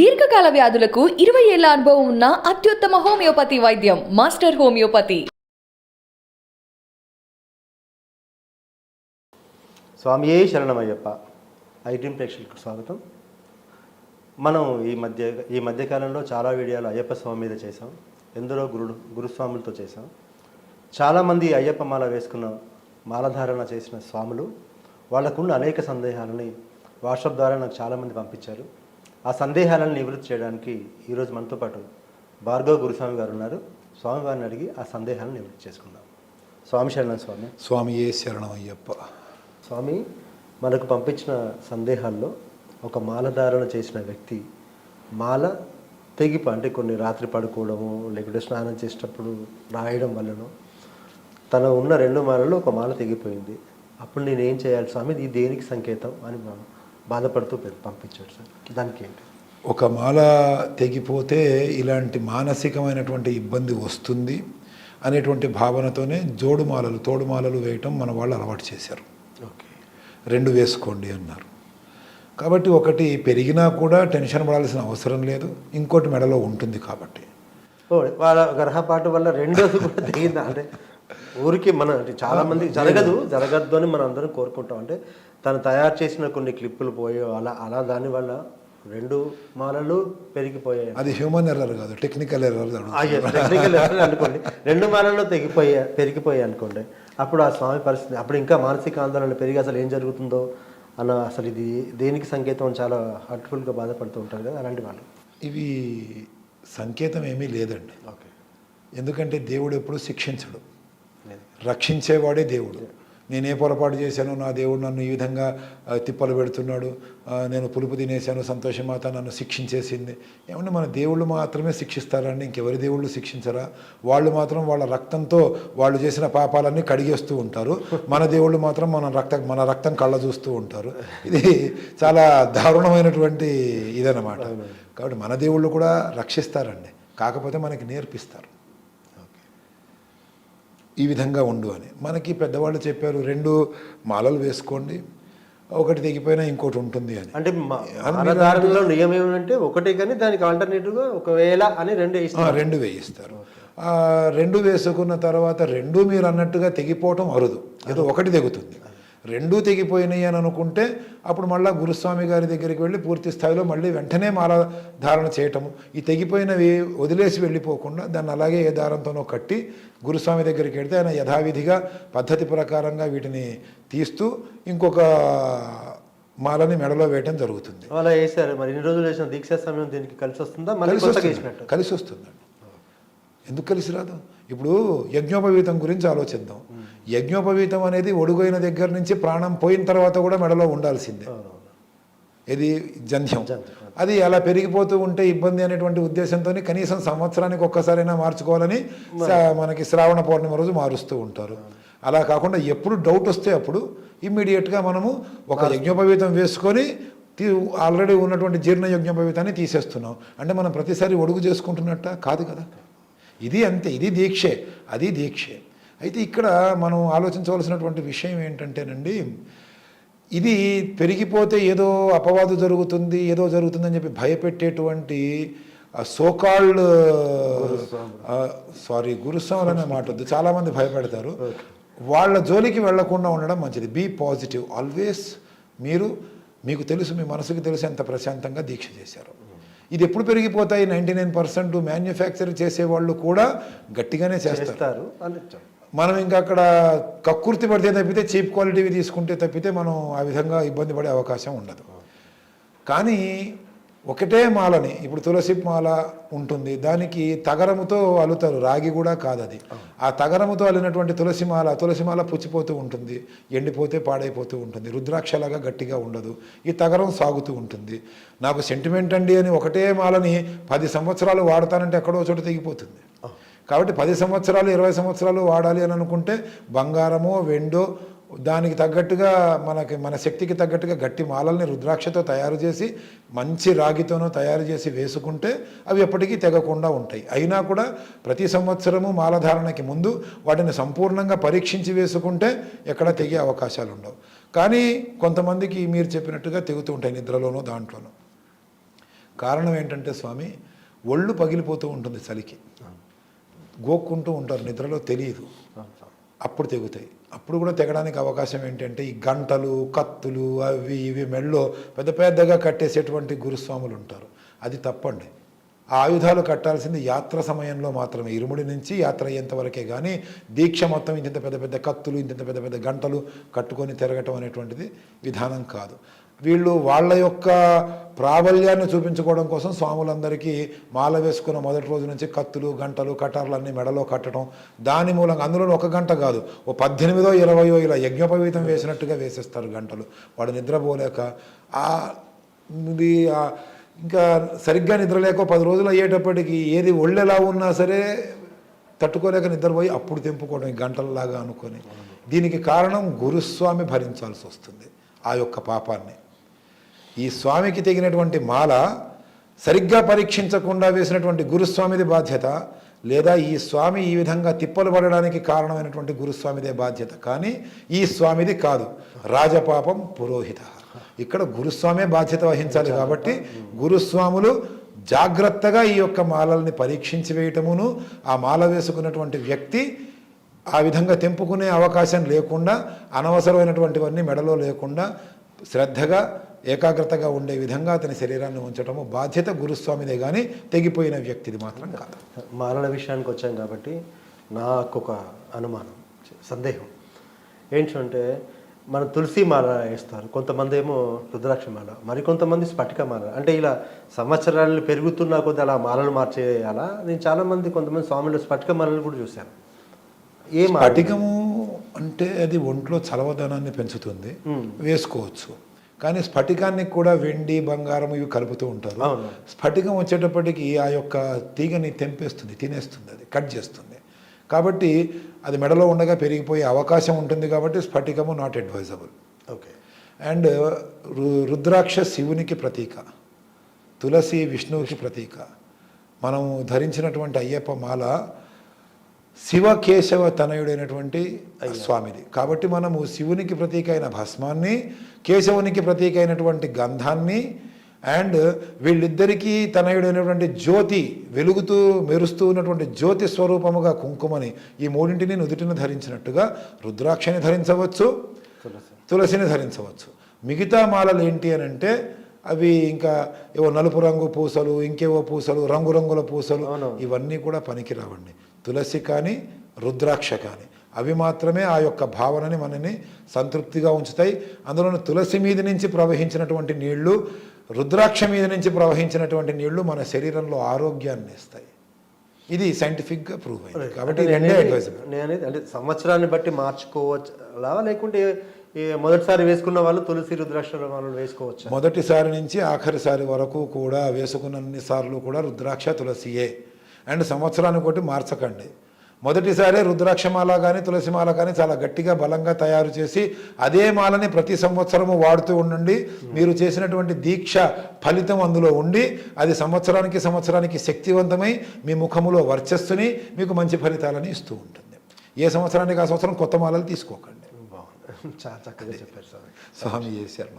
దీర్ఘకాల వ్యాధులకు 20 ఏళ్ల అనుభవం ఉన్న అత్యుత్తమ హోమియోపతి వైద్యం మాస్టర్ హోమియోపతి. స్వామియే శరణమయ్యప్ప. ఐటీఎం ప్రేక్షకులకు స్వాగతం. మనం ఈ మధ్యకాలంలో చాలా వీడియోలు అయ్యప్ప స్వామి మీద చేసాం. ఎందరో గురుస్వాములతో చేసాం. చాలామంది అయ్యప్ప మాల వేసుకున్న మాలధారణ చేసిన స్వాములు వాళ్ళకున్న అనేక సందేహాలని వాట్సాప్ ద్వారా నాకు చాలామంది పంపించారు. ఆ సందేహాలను నివృత్తి చేయడానికి ఈరోజు మనతో పాటు భార్గవ్ గురుస్వామి గారు ఉన్నారు. స్వామి వారిని అడిగి ఆ సందేహాలను నివృత్తి చేసుకుందాం. స్వామి శరణం. స్వామియే శరణమయ్యప్ప. స్వామి, మనకు పంపించిన సందేహాల్లో ఒక మాలధారణ చేసిన వ్యక్తి మాల అంటే కొన్ని రాత్రి పడుకోవడము, లేకుంటే స్నానం చేసేటప్పుడు రాయడం వల్లనో తన ఉన్న 2 మాలలో ఒక మాల తెగిపోయింది. అప్పుడు నేనేం చేయాలి స్వామి, ఇది దేనికి సంకేతం అని బాధపడుతూ పంపించాడు సార్. దానికి ఏంటి? ఒక మాల తెగిపోతే ఇలాంటి మానసికమైనటువంటి ఇబ్బంది వస్తుంది అనేటువంటి భావనతోనే తోడుమాలలు వేయటం మన వాళ్ళు అలవాటు చేశారు. ఓకే, 2 వేసుకోండి అన్నారు. కాబట్టి ఒకటి పెరిగినా కూడా టెన్షన్ పడాల్సిన అవసరం లేదు, ఇంకోటి మెడలో ఉంటుంది కాబట్టి. వాళ్ళ గ్రహపాటు వల్ల 2 కూడా తెగిందా? అంటే ఊరికి చాలామంది జరగద్దు అని మనం అందరం కోరుకుంటాం. అంటే తను తయారు చేసిన కొన్ని క్లిప్పులు పోయో అలా దానివల్ల 2 మాలలు పెరిగిపోయాయి. అది హ్యూమన్ ఎర్రర్ కాదు, టెక్నికల్ ఎర్రర్ అనుకోండి. 2 మాలల్లో పెరిగిపోయాయి అనుకోండి. అప్పుడు ఆ స్వామి పరిస్థితి, అప్పుడు ఇంకా మానసిక ఆందోళన పెరిగి అసలు ఏం జరుగుతుందో అసలు ఇది దేనికి సంకేతం చాలా హర్ట్ఫుల్గా బాధపడుతూ ఉంటారు కదా అలాంటి వాళ్ళు. ఇవి సంకేతం ఏమీ లేదండి. ఓకే, ఎందుకంటే దేవుడు ఎప్పుడు శిక్షించడు, రక్షించేవాడే దేవుడు. నేనే పొరపాటు చేశాను, నా దేవుడు నన్ను ఈ విధంగా తిప్పలు పెడుతున్నాడు, నేను పులుపు తినేశాను, సంతోషమాత నన్ను శిక్షించేసింది. ఏమంటే మన దేవుళ్ళు మాత్రమే శిక్షిస్తారండి, ఇంకెవరి దేవుళ్ళు శిక్షించరా? వాళ్ళు మాత్రం వాళ్ళ రక్తంతో వాళ్ళు చేసిన పాపాలన్నీ కడిగేస్తూ ఉంటారు. మన దేవుళ్ళు మాత్రం మన రక్తం కళ్ళ చూస్తూ ఉంటారు. ఇది చాలా దారుణమైనటువంటి ఇదన్నమాట. కాబట్టి మన దేవుళ్ళు కూడా రక్షిస్తారండి, కాకపోతే మనకి నేర్పిస్తారు ఈ విధంగా ఉండు అని. మనకి పెద్దవాళ్ళు చెప్పారు 2 మాలలు వేసుకోండి, ఒకటి తెగిపోయినా ఇంకోటి ఉంటుంది అని. అంటే మాలధారణలో నియమం ఏమంటే ఒకటి, కానీ దానికి ఆల్టర్నేటివ్గా ఒకవేళ అని 2 వేయిస్తారు. 2 వేసుకున్న తర్వాత 2 మీరు అన్నట్టుగా తెగిపోవటం అరుదు, ఏదో ఒకటి తెగుతుంది. 2 తెగిపోయినాయి అని అనుకుంటే అప్పుడు మళ్ళీ గురుస్వామి గారి దగ్గరికి వెళ్ళి పూర్తి స్థాయిలో మళ్ళీ వెంటనే మాల ధారణ చేయటము. ఈ తెగిపోయినవి వదిలేసి వెళ్ళిపోకుండా దాన్ని అలాగే ఏ దారంతోనో కట్టి గురుస్వామి దగ్గరికి వెళ్తే ఆయన యథావిధిగా పద్ధతి ప్రకారంగా వీటిని తీస్తూ ఇంకొక మాలని మెడలో వేయటం జరుగుతుంది. అలా వేసారు. మరి ఇన్ని రోజులు వేసిన దీక్షా సమయం దీనికి కలిసి వస్తుందా? కలిసి వస్తుందండి. ఎందుకు కలిసి రాదు? ఇప్పుడు యజ్ఞోపవీతం గురించి ఆలోచిద్దాం. యజ్ఞోపవీతం అనేది ఒడుగైన దగ్గర నుంచి ప్రాణం పోయిన తర్వాత కూడా మెడలో ఉండాల్సిందే. ఇది జంధ్యం. అది అలా పెరిగిపోతూ ఉంటే ఇబ్బంది అనేటువంటి ఉద్దేశంతో కనీసం సంవత్సరానికి ఒక్కసారైనా మార్చుకోవాలని మనకి శ్రావణ పౌర్ణిమ రోజు మారుస్తూ ఉంటారు. అలా కాకుండా ఎప్పుడు డౌట్ వస్తే అప్పుడు ఇమ్మీడియట్గా మనము ఒక యజ్ఞోపవీతం వేసుకొని ఆల్రెడీ ఉన్నటువంటి జీర్ణ యజ్ఞోపవీతాన్ని తీసేస్తున్నాం. అంటే మనం ప్రతిసారి ఒడుగు చేసుకుంటున్నట్ట కాదు కదా. ఇది అంతే, ఇది దీక్షే, అది దీక్షే. అయితే ఇక్కడ మనం ఆలోచించవలసినటువంటి విషయం ఏంటంటేనండి, ఇది పెరిగిపోతే ఏదో అపవాదు జరుగుతుంది, ఏదో జరుగుతుందని చెప్పి భయపెట్టేటువంటి సోకాల్డ్ గురుస్వాములు అనే మాట వద్దు, చాలామంది భయపెడతారు. వాళ్ళ జోలికి వెళ్లకుండా ఉండడం మంచిది. Be positive always. మీకు తెలుసు, మీ మనసుకు తెలుసు ఎంత ప్రశాంతంగా దీక్ష చేశారు. ఇది ఎప్పుడు పెరిగిపోతాయి? 99% మ్యానుఫ్యాక్చర్ చేసేవాళ్ళు కూడా గట్టిగానే చేస్తారు. మనం ఇంకా అక్కడ కక్కుర్తి పడితే తప్పితే, చీప్ క్వాలిటీవి తీసుకుంటే తప్పితే మనం ఆ విధంగా ఇబ్బంది పడే అవకాశం ఉండదు. కానీ ఒకటే మాలని, ఇప్పుడు తులసి మాల ఉంటుంది, దానికి తగరముతో అల్లుతారు, రాగి కూడా కాదు అది. ఆ తగరముతో అల్లినటువంటి తులసిమాల పుచ్చిపోతూ ఉంటుంది, ఎండిపోతే పాడైపోతూ ఉంటుంది, రుద్రాక్షలాగా గట్టిగా ఉండదు. ఈ తగరం సాగుతూ ఉంటుంది. నాకు సెంటిమెంట్ అండి అని ఒకటే మాలని 10 సంవత్సరాలు వాడతానంటే ఎక్కడో చోట తెగిపోతుంది. కాబట్టి 10 సంవత్సరాలు 20 సంవత్సరాలు వాడాలి అని అనుకుంటే బంగారమో వెండో దానికి తగ్గట్టుగా మన శక్తికి తగ్గట్టుగా గట్టి మాలల్ని రుద్రాక్షతో తయారు చేసి మంచి రాగితోనో తయారు చేసి వేసుకుంటే అవి ఎప్పటికీ తెగకుండా ఉంటాయి. అయినా కూడా ప్రతి సంవత్సరము మాలధారణకి ముందు వాటిని సంపూర్ణంగా పరీక్షించి వేసుకుంటే ఎక్కడ తెగే అవకాశాలు ఉండవు. కానీ కొంతమందికి మీరు చెప్పినట్టుగా తెగుతూ ఉంటాయి, నిద్రలోనో దాంట్లోనో. కారణం ఏంటంటే స్వామి, ఒళ్ళు పగిలిపోతూ ఉంటుంది చలికి, గోక్కుంటూ ఉంటారు, నిద్రలో తెలియదు, అప్పుడు తెగుతాయి. అప్పుడు కూడా తెగడానికి అవకాశం ఏంటంటే ఈ గంటలు, కత్తులు, అవి ఇవి మెళ్ళో పెద్ద పెద్దగా కట్టేసేటువంటి గురుస్వాములు ఉంటారు. అది తప్పండి. ఆ ఆయుధాలు కట్టాల్సింది యాత్ర సమయంలో మాత్రమే, ఇరుముడి నుంచి యాత్ర అయ్యేంత వరకే. కానీ దీక్ష మొత్తం ఇంత పెద్ద పెద్ద కత్తులు, ఇంత పెద్ద పెద్ద గంటలు కట్టుకొని తిరగటం అనేటువంటిది విధానం కాదు. వీళ్ళు వాళ్ళ యొక్క ప్రాబల్యాన్ని చూపించుకోవడం కోసం స్వాములందరికీ మాల వేసుకున్న మొదటి రోజు నుంచి కత్తులు, గంటలు, కటార్లు అన్నీ మెడలో కట్టడం, దాని మూలంగా అందులో ఒక గంట కాదు, ఓ 18 20 ఇలా యజ్ఞోపవీతం వేసినట్టుగా వేసేస్తారు గంటలు. వాడు నిద్రపోలేక ఇది ఇంకా సరిగ్గా నిద్రలేక 10 రోజులు అయ్యేటప్పటికి ఏది ఒళ్ళెలా ఉన్నా సరే తట్టుకోలేక నిద్రపోయి అప్పుడు తెంపుకోవడం ఈ గంటలలాగా అనుకొని. దీనికి కారణం గురుస్వామి భరించాల్సి వస్తుంది ఆ యొక్క పాపాన్ని. ఈ స్వామికి తెగినటువంటి మాల సరిగ్గా పరీక్షించకుండా వేసినటువంటి గురుస్వామిది బాధ్యత, లేదా ఈ స్వామి ఈ విధంగా తిప్పలు పడడానికి కారణమైనటువంటి గురుస్వామిదే బాధ్యత, కానీ ఈ స్వామిది కాదు. రాజపాపం పురోహిత, ఇక్కడ గురుస్వామే బాధ్యత వహించాలి. కాబట్టి గురుస్వాములు జాగ్రత్తగా ఈ యొక్క మాలల్ని పరీక్షించి వేయటమును, ఆ మాల వేసుకున్నటువంటి వ్యక్తి ఆ విధంగా తెంపుకునే అవకాశం లేకుండా, అనవసరమైనటువంటివన్నీ మెడలో లేకుండా శ్రద్ధగా ఏకాగ్రతగా ఉండే విధంగా అతని శరీరాన్ని ఉంచటము బాధ్యత గురుస్వామిదే, కానీ తెగిపోయిన వ్యక్తిది మాత్రం కాదు. మాలల విషయానికి వచ్చాం కాబట్టి నాకు ఒక అనుమానం, సందేహం ఏంటంటే, మన తులసి మాల వేస్తారు, కొంతమంది ఏమో రుద్రాక్ష మాల, మరికొంతమంది స్ఫటిక మాల. అంటే ఇలా సంవత్సరాలు పెరుగుతున్నా కొద్ది అలా మాలలు మార్చేయాలా? నేను చాలామంది కొంతమంది స్వాములు స్ఫటిక మాలలు కూడా చూశాను. ఏ స్ఫటికము అంటే అది ఒంట్లో చలవదనాన్ని పెంచుతుంది, వేసుకోవచ్చు. కానీ స్ఫటికానికి కూడా వెండి, బంగారం ఇవి కలుపుతూ ఉంటారు. స్ఫటికం వచ్చేటప్పటికి ఆ యొక్క తీగని తెంపేస్తుంది, తినేస్తుంది, అది కట్ చేస్తుంది. కాబట్టి అది మెడలో ఉండగా పెరిగిపోయే అవకాశం ఉంటుంది. కాబట్టి స్ఫటికము నాట్ అడ్వైజబుల్. ఓకే. అండ్ రుద్రాక్ష శివునికి ప్రతీక, తులసి విష్ణువుకి ప్రతీక. మనము ధరించినటువంటి అయ్యప్ప మాల శివకేశవ తనయుడైనటువంటి స్వామిది. కాబట్టి మనము శివునికి ప్రతీక అయిన భస్మాన్ని, కేశవునికి ప్రతీక అయినటువంటి గంధాన్ని, అండ్ వీళ్ళిద్దరికీ తనయుడైనటువంటి జ్యోతి, వెలుగుతూ మెరుస్తూ ఉన్నటువంటి జ్యోతి స్వరూపముగా కుంకుమని, ఈ మూడింటిని నుదుటిని ధరించినట్టుగా రుద్రాక్షని ధరించవచ్చు, తులసిని ధరించవచ్చు. మిగతా మాలలు ఏంటి అని అంటే అవి ఇంకా ఏవో నలుపు రంగు పూసలు, ఇంకేవో పూసలు, రంగురంగుల పూసలు, ఇవన్నీ కూడా పనికిరావండి. తులసి కానీ రుద్రాక్ష కానీ అవి మాత్రమే ఆ యొక్క భావనని మనని సంతృప్తిగా ఉంచుతాయి. అందులోని తులసి మీద నుంచి ప్రవహించినటువంటి నీళ్లు, రుద్రాక్ష మీద నుంచి ప్రవహించినటువంటి నీళ్లు మన శరీరంలో ఆరోగ్యాన్ని ఇస్తాయి. ఇది సైంటిఫిక్గా ప్రూవ్ అయింది. కాబట్టి నేనేది అంటే సంవత్సరాన్ని బట్టి మార్చుకోవచ్చు అలా, లేకుంటే మొదటిసారి వేసుకున్న వాళ్ళు తులసి రుద్రాక్ష వాళ్ళు వేసుకోవచ్చు? మొదటిసారి నుంచి ఆఖరిసారి వరకు కూడా వేసుకున్నన్ని సార్లు కూడా రుద్రాక్ష తులసియే. అండ్ సంవత్సరానికి ఒకటి మార్చకండి. మొదటిసారి రుద్రాక్షమాల కానీ తులసిమాల కానీ చాలా గట్టిగా బలంగా తయారు చేసి అదే మాలని ప్రతి సంవత్సరము వాడుతూ ఉండండి. మీరు చేసినటువంటి దీక్ష ఫలితం అందులో ఉండి అది సంవత్సరానికి శక్తివంతమై మీ ముఖములో వర్చస్సుని, మీకు మంచి ఫలితాలని ఇస్తూ ఉంటుంది. ఏ సంవత్సరానికి ఆ సంవత్సరం కొత్త మాలలు తీసుకోకండి. చాలా చక్కగా చెప్పారు స్వామి చేశారు.